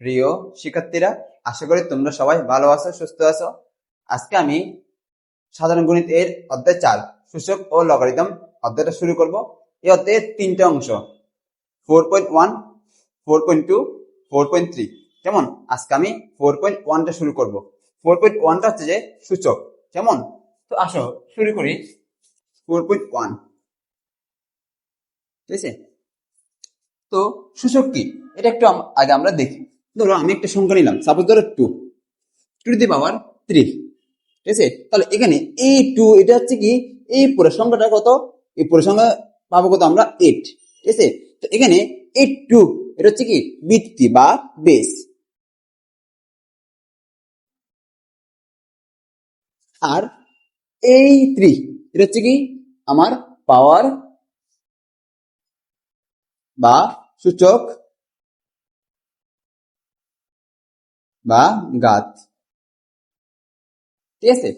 প্রিয় শিক্ষার্থীরা, আশা করি তোমরা সবাই ভালো আছো, সুস্থ আছো। আজকে আমি সাধারণ গণিত এর অধ্যায় 4 সূচক ও লগারিদম অধ্যায়টা শুরু করব। এই অধ্যায়ের তিনটা অংশ 4.1, 4.2, 4.3। যেমন আজকে আমি 4.1টা শুরু করব। 4.1টা হচ্ছে যে সূচক। যেমন তো আসো শুরু করি 4.1। ঠিক আছে, তো সূচক কি এটা একটু আগে আমরা দেখি। ধরো আমি একটা সংখ্যা নিলাম, সাপোজ ধরো 2 টু দি পাওয়ার 3। ঠিক আছে, তাহলে এখানে এই 2 এটা হচ্ছে কি এই পুরো সংখ্যাটা কত, এই পুরো সংখ্যা পাবো কত আমরা 8। ঠিক আছে, তো এখানে এই 2 এটা হচ্ছে কি ভিত্তি বা বেস, আর এই 3 এটা হচ্ছে কি আমার পাওয়ার বা সূচক বা ঘাত। ঠিক আছে,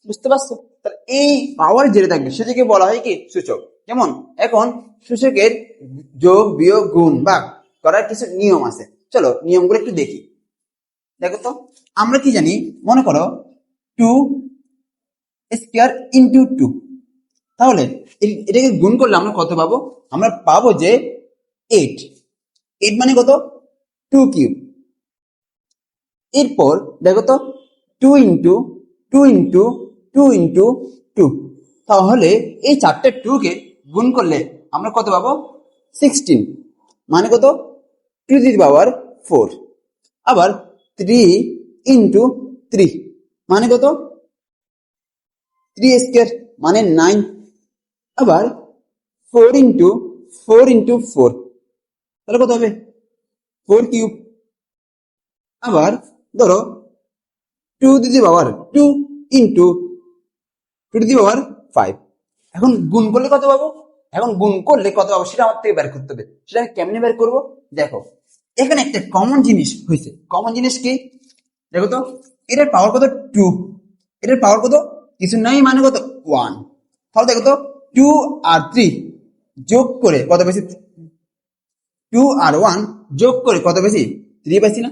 বুঝতে পারছো? তাহলে এই পাওয়ার যেটা থাকবে সেটাকে বলা হয় কি সূচক। যেমন এখন সূচকের যোগ বিয়োগ গুণ ভাগ করার কিছু নিয়ম আছে, চলো নিয়মগুলো একটু দেখি। দেখো তো আমরা কি জানি, মনে করো 2 স্কয়ার ইন্টু 2, তাহলে এটাকে গুণ করলে আমরা কত পাবো? আমরা পাবো যে 8। 8 মানে কত? 2 কিউব। এরপর দেখো তো 2 ইন্টু 2 ইন্টু 2 ইন্টু 2, তাহলে এই চারটে 2 কে গুণ করলে আমরা কত পাবো? 16, মানে কত? 2 টু দি পাওয়ার 4। আবার 3 ইন্টু 3 মানে কত? 3 স্কয়ার মানে 9। আবার 4 ইন্টু 4 ইন্টু 4, তাহলে কত হবে? 4 কিউব। আবার ধরো 2 to the power 2 into 2 to the power 5। এখন গুণ করলে কত পাবো? এখন গুণ করলে কত পাবো সেটা আমার থেকে বের করতে হবে। সেটা আমি কেমনে বের করবো? দেখো এখানে একটা কমন জিনিস হয়েছে। কমন জিনিস কি দেখো তো, এটার পাওয়ার কত? 2, এটার পাওয়ার কত? কিছু নাই, মানে কত? 1। তাহলে দেখো তো 2 আর 3 যোগ করে কত পেয়েছি? 2 আর 1 যোগ করে কত পেয়েছি? 3 পাইছি না?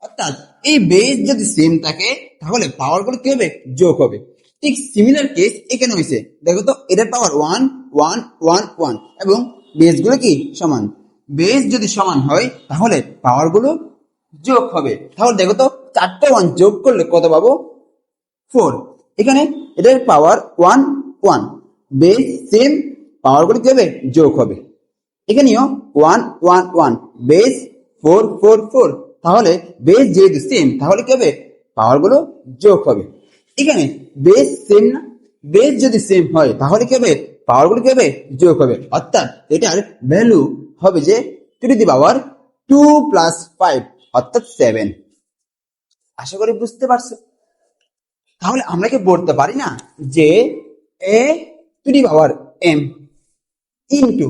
অর্থাৎ এই বেস যদি সেম থাকে তাহলে পাওয়ার গুলো কি হবে? যোগ হবে। ঠিক সিমিলার কেস এখানে হয়েছে। দেখো তো এটার পাওয়ার 1 1 1 1 এবং বেস গুলো কি সমান। বেস যদি সমান হয় তাহলে পাওয়ার গুলো যোগ হবে। তাহলে দেখো তো 4টে 1 যোগ করলে কত পাবো? 4। এখানে এটার পাওয়ার 1 1, বেস সেম, পাওয়ার গুলো কি হবে? যোগ হবে। এখানেও 1 1 1, বেস 4 4 4, তাহলে বেস যেহেতু সেম তাহলে কি হবে? পাওয়ার গুলো যোগ হবে। এখানে বেস সেম না, বেস যদি সেম হয় তাহলে কি হবে? পাওয়ার গুলো কি হবে? যোগ হবে। অর্থাৎ এটার ভ্যালু হবে যে 2 টু দি পাওয়ার 2 প্লাস 5 অর্থাৎ 7। আশা করি বুঝতে পারছো। তাহলে আমরা কি বলতে পারি না যে a to the power m into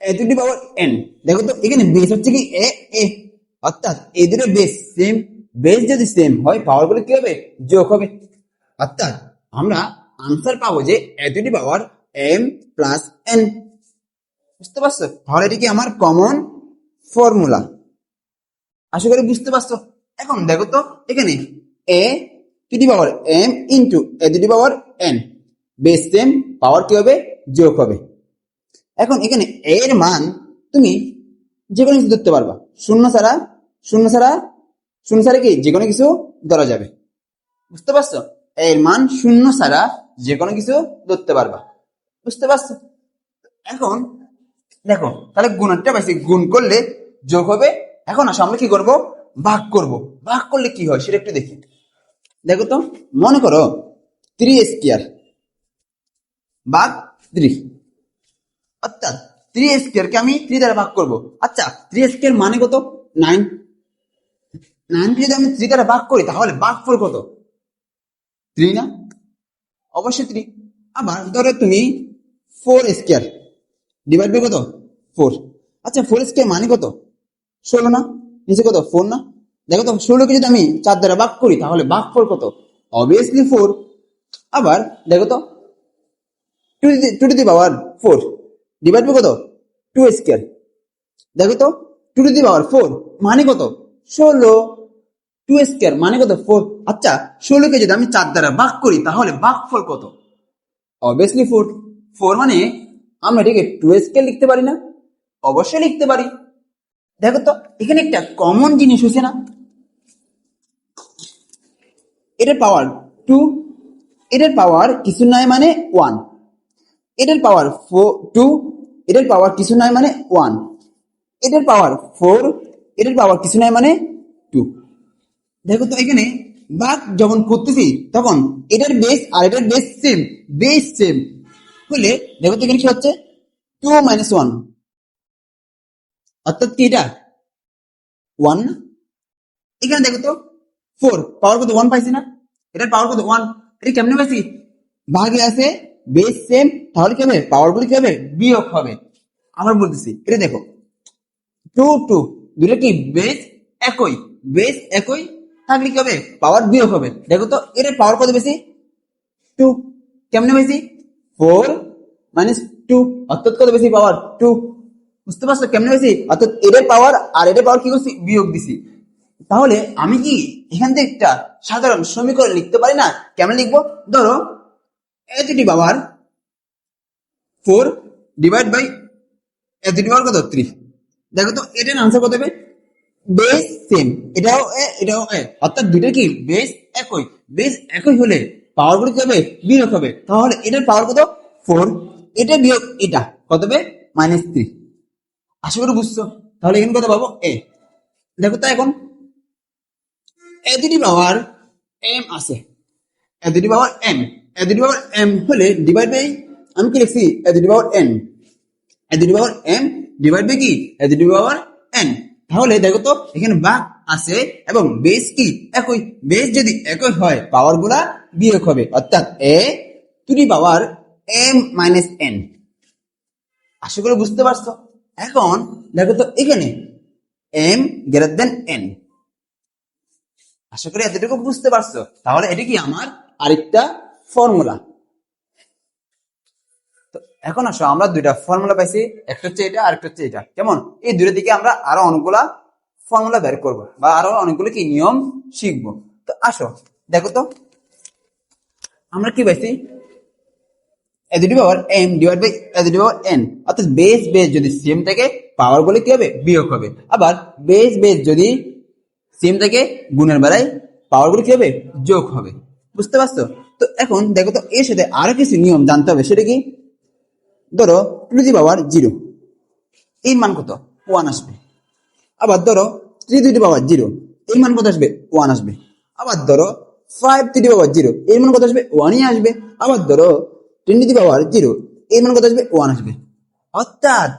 a to the power n. দেখো তো এখানে বেস হচ্ছে কি এ এ, অর্থাৎ এই দুটো বেস সেম। বেস যদি সেম হয় পাওয়ার গুলো কি হবে? যোগ হবে। অর্থাৎ আমরা আনসার পাবো যে a to the power m plus n. বুঝতে পারছো? তাহলে এটি কি আমার কমন ফর্মুলা। আশা করি বুঝতে পারছো। এখন দেখো তো এখানে a to the power m into a to the power n, base same, power কি হবে? যোগ হবে। এখন এখানে এর মান তুমি যে কোনো কিছু ধরতে পারবা, শূন্য ছাড়া শূন্য ছাড়া শূন্য ছাড়া কি যে কোনো কিছু ধরা যাবে। বুঝতে পারছো? এর মান শূন্য ছাড়া যে কোনো কিছু ধরতে পারবা। বুঝতে পারছো? এখন দেখো তাহলে গুণেরটা পাইছি, গুণ করলে যোগ হবে। এখন আসো আমরা কি করব? ভাগ করব। ভাগ করলে কি হয় সেটা একটু দেখি। দেখো তো মনে করো 3 স্কয়ার ভাগ 3, অর্থাৎ 3 স্কয়ার কে আমি 3 দ্বারা ভাগ করব। আচ্ছা 3 স্কয়ার মানে কত? 9। 9 কে যদি আমি 3 দ্বারা ভাগ করি তাহলে ভাগফল কত? 3 না? অবশ্যই 3। আবার ধরো তুমি 4 স্কয়ার ডিভাইড বাই কত? 4। আচ্ছা 4 স্কয়ার মানে কত? 16 না? নিচে কত? 4 না? দেখো তো 16 কে যদি আমি 4 দ্বারা ভাগ করি তাহলে ভাগফল কত? অবভিয়াসলি 4। আবার দেখো তো 2 to the power 4 divide by কত? 2 স্কয়ার। দেখো তো 2 টু দি পাওয়ার 4 মানে কত? 16, 2 স্কয়ার মানে কত 4। আচ্ছা 16কে যদি আমি 4 দ্বারা ভাগ করি তাহলে ভাগফল কত? অবভিয়াসলি 4। 4 মানে আমরা এটাকে 2 স্কয়ার লিখতে পারি না? অবশ্যই লিখতে পারি। দেখো তো এখানে একটা কমন জিনিস হচ্ছে না, এটার পাওয়ার 2, এটার পাওয়ার কিছু নয় মানে 1, এটার পাওয়ার 2, এটার পাওয়ার কিছু নয় মানে 1, এটার পাওয়ার 4, এটার পাওয়ার কিছু নয় মানে 2। দেখো তো এখানে ভাগ যখন করতেছি তখন এটার বেস আর এটার বেস সেম হলে দেখো তো এখানে কি হচ্ছে 2 - 1, অর্থাৎ কি এটা 1 না? এখানে দেখো তো 4 পাওয়ার কত 1 পাইছি না, এটার পাওয়ার কত 1, এটা কেমনে পাইছি? ভাগে আছে বেস সেম, তাহলে কি হবে পাওয়ার গুলো কি হবে বিয়োগ হবে। আবার বলতেছি এটা দেখো 2 2 দুটো কি বেস একই থাকলে কি হবে পাওয়ার বিয়োগ হবে। দেখো তো এটার পাওয়ার কত বেশি 2, কেমনে বেশি 4 - 2 অর্থাৎ কত বেশি পাওয়ার 2। বুঝতে পারছো কেমনে বেশি? অর্থাৎ এটার পাওয়ার আর এটার পাওয়ার কি করছি বিয়োগ দিছি। তাহলে আমি কি এখান থেকে একটা সাধারণ সমীকরণ লিখতে পারি না? কেমন লিখবো? ধরো a to the power 4 divide by a to the power কত 3। দেখো তো এটার আনসার কত হবে? বেস সেম, এটাও এ, অর্থাৎ দুটো কি বেস একই হলে পাওয়ার গুলো কি হবে বিয়োগ হবে। তাহলে এটার পাওয়ার কত 4, এটা বিয়োগ এটা কত হবে -3। আশা করি বুঝছো। তাহলে এখানে কত পাবো এ। দেখো তো এখন এ টু দি পাওয়ার এম আছে, a to the power m, a to the power m a divide by আমি কি লিখছি a to the power n, a to the power m divide by কি a to the power N. তাহলে দেখো তো এখানে ভাগ আছে এবং বেস কি একই, বেস যদি একই হয় পাওয়ার গুলা বিয়োগ হবে, অর্থাৎ a to the power m minus n. আশা করি বুঝতে পারছো। এখন দেখো তো এখানে এম গ্রেটার দেন এন, আশা করি এতটুকু বুঝতে পারছো। তাহলে এটা কি আমার আরেকটা ফর্মুলা। তো এখন আসো আমরা দুইটা ফর্মুলা পাইছি, একটা হচ্ছে এটা আর একটা হচ্ছে এটা। কেমন এই দুইটা দিকে আমরা আরো অনেকগুলা ফর্মুলা বের করব বা আরো অনেকগুলো কি নিয়ম শিখবো। তো আসো দেখো তো আমরা কি পাইছি a to the power m divided by a to the power n, অর্থাৎ বেস যদি সেম থাকে পাওয়ার গুলো কি হবে বিয়োগ হবে। আবার বেস যদি সেম থাকে গুণের বেলায় পাওয়ার গুলো কি হবে যোগ হবে। বুঝতে পারছো? তো এখন দেখো তো এর সাথে আরো কিছু নিয়ম জানতে হবে। সেটা কি? ধরো 2 to the power 0 এর মান কত 1 আসবে। আবার ধরো 3 to the power 0 এর মান কত আসবে 1 আসবে। আবার ধরো 5 to the power 0 এর মান কত আসবে 1ই আসবে। আবার ধরো 10 to the power 0 এর মান কত আসবে 1 আসবে। অর্থাৎ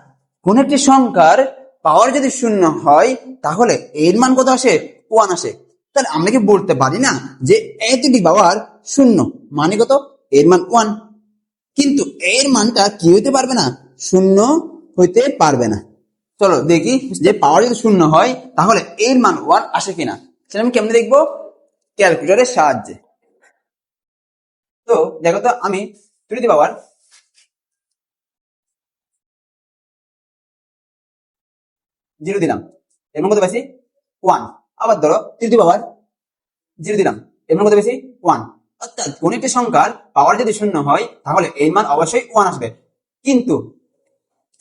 কোন একটি সংখ্যার পাওয়ার যদি শূন্য হয় তাহলে এর মান কত আসে 1 আসে। তাহলে আমরা কি বলতে পারি না যে a to the power 0 মানে কত এর মান 1, কিন্তু এর মানটা কি হইতে পারবে না 0 হইতে পারবে না। চলো দেখি যে পাওয়ার যদি 0 হয় তাহলে এর মান 1 আসে কিনা। সেটা আমি কেমনে দেখবো? ক্যালকুলেটরের সাহায্যে। তো দেখো তো আমি 2 to the power 0 দিলাম, এর মান কত পাইছি 1। আবার ধরো 3 to the power 0 দিলাম, এর মান কত পাইছি 1। অর্থাৎ কোন একটি সংখ্যার পাওয়ার যদি 0 হয় তাহলে এর মান অবশ্যই 1 আসবে। কিন্তু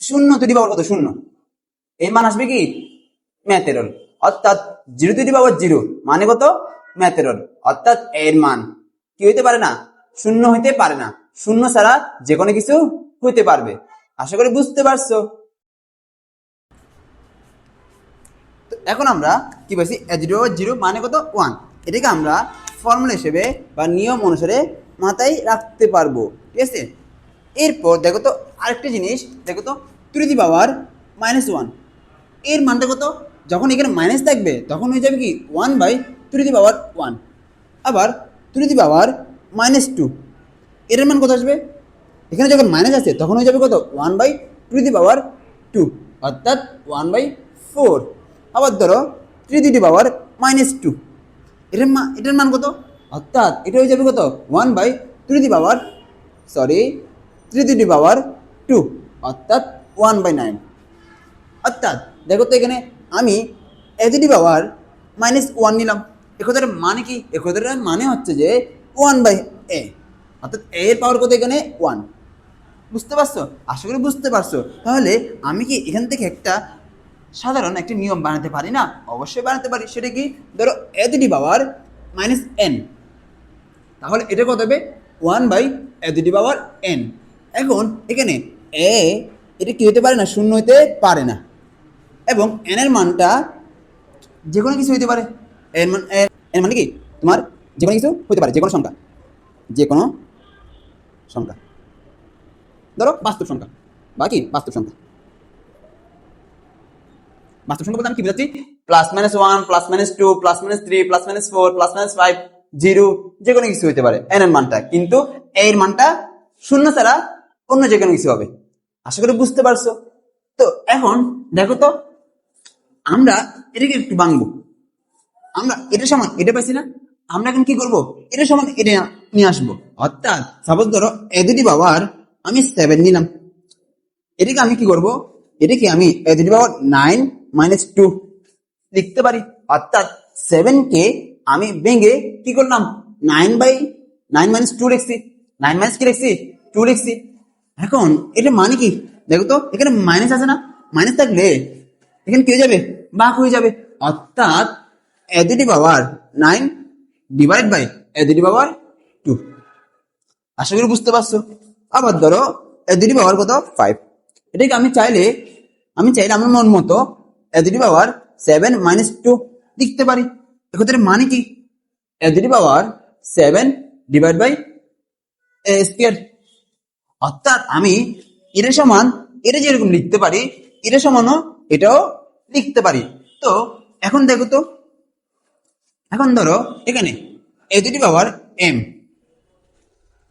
0 to the power কত 0, এর মান আসবে কি ম্যাথ এরর। অর্থাৎ 0 to the power 0 মানে কত ম্যাথ এরর। অর্থাৎ এর মান কি হইতে পারে না 0 হইতে পারে না। 0 ছাড়া যে কোনো কিছু হইতে পারবে। আশা করি বুঝতে পারছো। তো এখন আমরা কি বলছি a to the power 0 মানে কত 1, এটাকে আমরা ফর্মুলা হিসেবে বা নিয়ম অনুসারে মাথায় রাখতে পারবো। ঠিক আছে? এরপর দেখো তো আরেকটা জিনিস, দেখো তো 2 to the power -1 এর মানটা কত? যখন এখানে মাইনাস থাকবে তখন হয়ে যাবে কি 1/2 to the power 1। আবার 2 to the power -2 এর মান কত আসবে? এখানে যখন মাইনাস আছে তখন হয়ে যাবে কত 1/2 to the power 2, অর্থাৎ 1/4। আবার ধরো 3 to the power -2 এটার মান কত? অর্থাৎ এটা হয়ে যাবে কত 1/3 to the power 3 to the power 2, অর্থাৎ 1/9। অর্থাৎ দেখো তো এখানে আমি a to the power minus one নিলাম। এ কথাটার মানে কি? এ কথাটার মানে হচ্ছে যে ওয়ান বাই এ, অর্থাৎ এ এর পাওয়ার কত এখানে ওয়ান। বুঝতে পারছো? আশা করি বুঝতে পারছো। তাহলে আমি কি এখান থেকে একটা সাধারণ একটা নিয়ম বানাতে পারি না? অবশ্যই বানাতে পারি। সেটা কি? ধরো a to the power minus n, তাহলে এটা কত হবে? One by a to the power n. এখন এখানে এ এটা কি হতে পারে না? শূন্য হতে পারে না, এবং এন এর মানটা যে কোনো কিছু হতে পারে। এর মান এর মানে কি তোমার যে কোনো কিছু হতে পারে, যে কোনো সংখ্যা, যে কোনো সংখ্যা, ধরো বাস্তব সংখ্যা বা কি বাস্তব সংখ্যা। বাস্তব সংখ্যা বলতে আমি কি বোঝাচ্ছি? Plus minus one, plus minus two, plus minus three, plus minus four, plus minus five, zero, যে কোনো কিছু হতে পারে এন এর মানটা, কিন্তু এর মানটা শূন্য ছাড়া অন্য যে কোনো কিছু হবে। আশা করি বুঝতে পারছো। তো এখন দেখো তো, আমরা এটাকে একটু ভাঙবো। আমরা এটা সমান এটা পাইছি না, আমরা এখন কি করব? এটা সমান এটা নিয়ে আসবো। অর্থাৎ সাপোজ ধরো এ দুটি পাওয়ার আমি 7 নিলাম, এটাকে আমি কি করব? এটাকে আমি এ টু দি পাওয়ার 9 মাইনাস 2 লিখতে পারি। অর্থাৎ 7 কে আমি ভেঙে কি করলাম? 9 বাই 9 মাইনাস 2 লিখছি। 9 মাইনাস কি লিখছি? 2 লিখছি। এখন এটা মানে কি দেখো তো, এখানে মাইনাস আছে না? মাইনাস থাকলে এখানে কি হয়ে যাবে? ভাগ হয়ে যাবে। অর্থাৎ a to the power 9 divide by a to the power 2। আশা করি বুঝতে পারছো। আবার ধরো এ টু দি পাওয়ার কত? 5। এটাকে আমি চাইলে আমার মন মতো এ টু দি পাওয়ার 7 মাইনাস 2 লিখতে পারি। এক্ষেত্রে মানে কি? A to the power 7 divide by a square. অর্থাৎ আমি এটা সমান এটা যেরকম লিখতে পারি, এটা সমানও এটাও লিখতে পারি। তো এখন দেখো তো, এখন ধরো এখানে a to the power m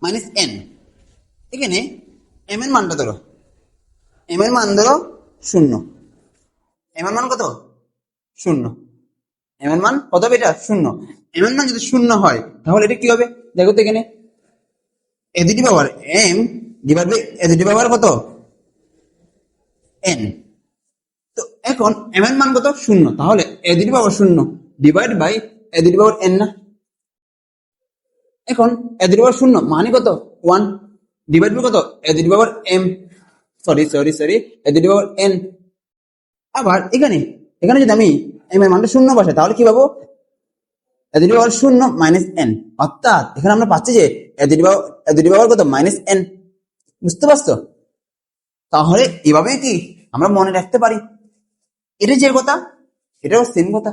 minus n, এখানে এম এর মানটা ধরো, এম এর মান ধরো 0। এম এর মান কত? 0। এম এর মান কত হবে? এটা 0। এম এর মান যদি 0 হয় তাহলে এটা কি হবে? দেখো তো এখানে a to the power m divide by a to the power কত? এন। তো এখন এম এর মান কত? 0। তাহলে a to the power 0 divide by a to the power n না? এখন এ টু দি পাওয়ার 0 মানে কত? 1 ডিভাইড বাই কত? A to the power m, sorry a to the power n. আবার এখানে এখানে যদি আমি এম এর মানটা 0 বসাই তাহলে কি পাবো? A to the power 0 minus n. অর্থাৎ এখানে আমরা পাচ্ছি যে এ টু দি পাওয়ার কত? Minus N. বুঝতে পারছো? তাহলে এভাবে কি আমরা মনে রাখতে পারি। এটা যে কথা এটাও সেম কথা।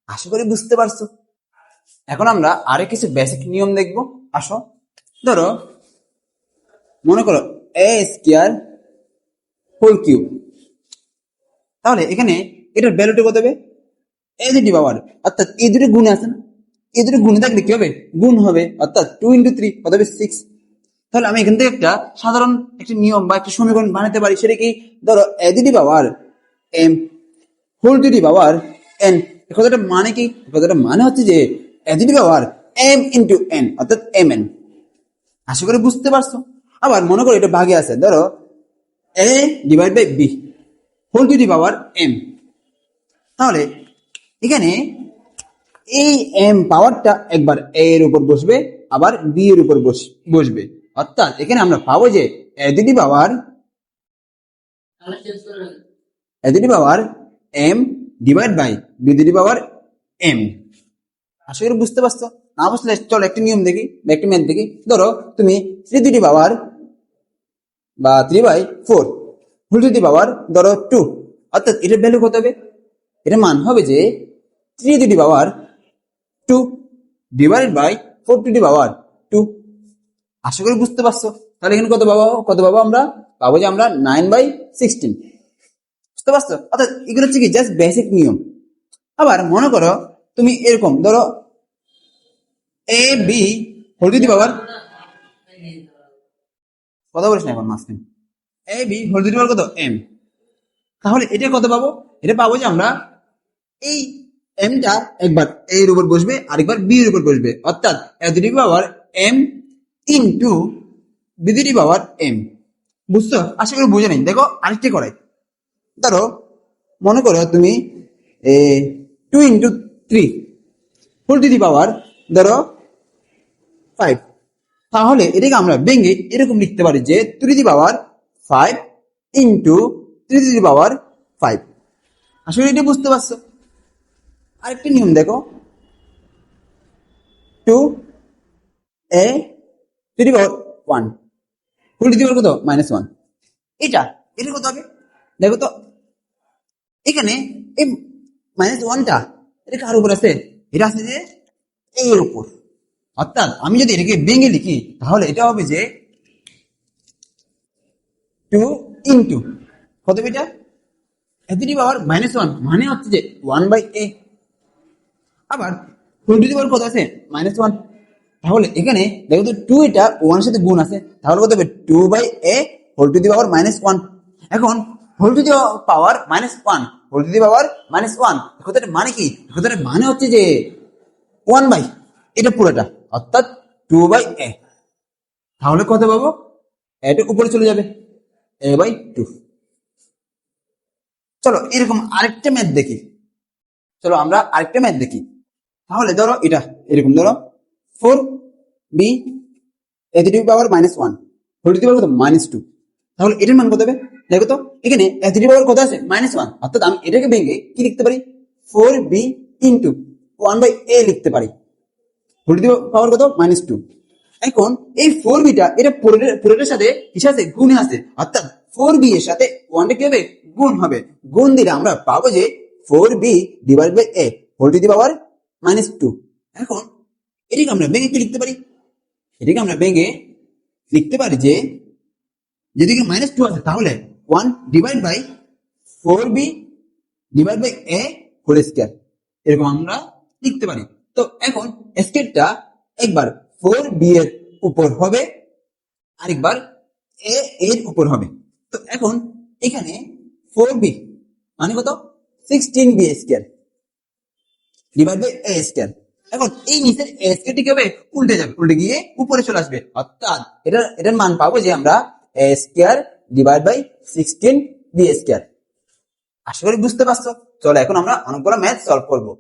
আশা করি বুঝতে পারছো। এখন আমরা আরো কিছু বেসিক নিয়ম দেখবো। আসো, ধরো মনে করো এ স্কয়ার হোল কিউব, তাহলে এখানে এটার ভ্যালুটা কত হবে? এ দুটি পাওয়ার, অর্থাৎ এই দুটো গুণে আছে না? এই দুটো গুণে থাকলে কি হবে? গুণ হবে। অর্থাৎ 2 ইন্টু 3 কত হবে? 6। তাহলে আমি এখান থেকে একটা সাধারণ একটা নিয়ম বা একটা সমীকরণ বানাতে পারি। সেটা কি? ধরো a to the power m whole to the power n. এই কথাটা মানে কি? এই কথাটা মানে হচ্ছে যে a to the power m into n, অর্থাৎ এম এন। আশা করি বুঝতে পারছো। আবার মনে করো এটা ভাগে আছে, ধরো a divide by b whole to the power m. তাহলে এখানে এই এম পাওয়ারটা একবার এ এর উপর বসবে, আবার বি এর উপর বসবে। অর্থাৎ এখানে আমরা পাবো যে a to the power m divide by b to the power m. আশা করি বুঝতে পারছো। না বুঝলে চলো একটা নিয়ম দেখি বা একটা ম্যাথ দেখি। ধরো তুমি 3 টু দি পাওয়ার বা 3/4 হোল টু দি পাওয়ার ধরো 2, অর্থাৎ এটার ভ্যালু কত হবে? এটার মান হবে যে 3 to the power 2 divided by 4 to the power 2। আশা করি বুঝতে পারছো। তাহলে এখানে কত পাবো আমরা? পাবো যে আমরা 9/16। বুঝতে পারছো? অর্থাৎ এগুলো হচ্ছে কি জাস্ট বেসিক নিয়ম। আবার মনে করো তুমি এরকম ধরো A B whole to the পাওয়ার, কথা বলিস না এখন মাঝখানে, A B whole to the power কত? এম। তাহলে এটা কত পাবো? এটা পাবো যে আমরা এই এমটা একবার এ এর উপর বসবে, আরেকবার বি এর উপর বসবে। অর্থাৎ a to the power m into b to the power m. বুঝছো? আশা করি বুঝে নেই। দেখো আরেকটি করে, ধরো মনে করো তুমি 2 ইন্টু 3 হোল টু দি পাওয়ার ধরো 5। তাহলে এটাকে আমরা ভেঙে এরকম লিখতে পারি যে 3 to the power 5 into 3 to the power 5। আসলে এটা বুঝতে পারছো? আরেকটা নিয়ম দেখো, 2 a to the power 1 whole to the power কত -1। এটা কত হবে দেখো তো, এখানে এই -1টা এটা কার উপর আছে? এটা আছে যে এর উপর। অর্থাৎ আমি যদি এটাকে ভেঙে লিখি তাহলে এটা হবে যে 2 ইন্টু কত এটা a টু দি পাওয়ার -1 মানে হচ্ছে যে 1/a। আবার হোল টু দি পাওয়ার কত আছে -1, তাহলে এখানে দেখো তো 2 এটা 1 এর সাথে গুণ আছে, তাহলে কত হবে 2/a whole to the power -1। এখন whole to the power -1 whole to the power -1 কথাটা মানে কি? কথাটা মানে হচ্ছে যে 1/, এটা পুরোটা অর্থাৎ 2/a। তাহলে কত পাবো? এটা উপরে চলে যাবে a/2। চলো এরকম আরেকটা ম্যাথ দেখি। তাহলে ধরো এটা এরকম ধরো 4b a to the power -1 whole to the power কত -2। তাহলে এটার মান কত হবে দেখো তো, এখানে a টু দি পাওয়ার কত আছে -1, অর্থাৎ আমি এটাকে ভেঙে কি লিখতে পারি 4b ইন্টু 1/a লিখতে পারি, হোল টু দি পাওয়ার কত -2। এখন এই 4b টা এটা পুরোটার সাথে কিসে আছে গুণে আছে, অর্থাৎ 4b এর সাথে 1টা কি হবে গুণ হবে। গুণ দিলে আমরা পাবো যে 4b divide by a whole to the power -2। এখন এটাকে আমরা ভেঙে কি লিখতে পারি? এটাকে আমরা ভেঙে লিখতে পারি যে যদি -2 আছে তাহলে 1 divide by 4b divide by a whole square, এরকম আমরা লিখতে পারি। তো এখন স্কয়ারটা একবার 4b এর উপর হবে আরেকবার a এর উপর হবে। তো এখন এখানে 4b মানে কত 16b square divide by a square. এখন এই নিচের a স্কয়ারটি কি হবে উল্টে যাবে, উল্টে গিয়ে উপরে চলে আসবে, অর্থাৎ এটার মান পাবো যে আমরা a square divide by 16b square. আশা করি বুঝতে পারছো। চলো এখন আমরা অনেকগুলো ম্যাথ সলভ করবো।